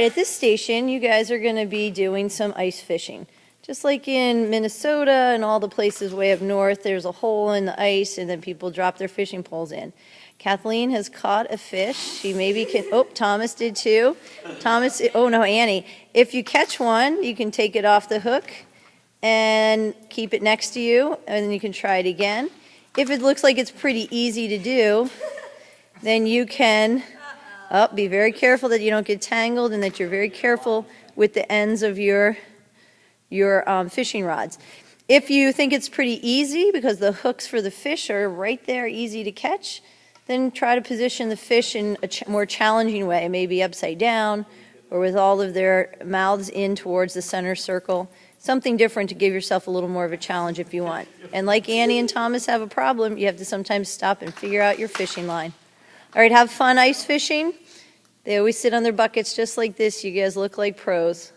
At this station, you guys are going to be doing some ice fishing. Just like in Minnesota and all the places way up north, there's a hole in the ice and then people drop their fishing poles in. Kathleen has caught a fish. She maybe can, oh, Thomas did too. Thomas, oh no, Annie. If you catch one, you can take it off the hook and keep it next to you, and then you can try it again. If it looks like it's pretty easy to do, then you can be very careful that you don't get tangled and that you're very careful with the ends of your fishing rods. If you think it's pretty easy because the hooks for the fish are right there, easy to catch, then try to position the fish in a more challenging way, maybe upside down or with all of their mouths in towards the center circle. Something different to give yourself a little more of a challenge if you want. And like Annie and Thomas have a problem, you have to sometimes stop and figure out your fishing line. All right, have fun ice fishing. They always sit on their buckets just like this. You guys look like pros.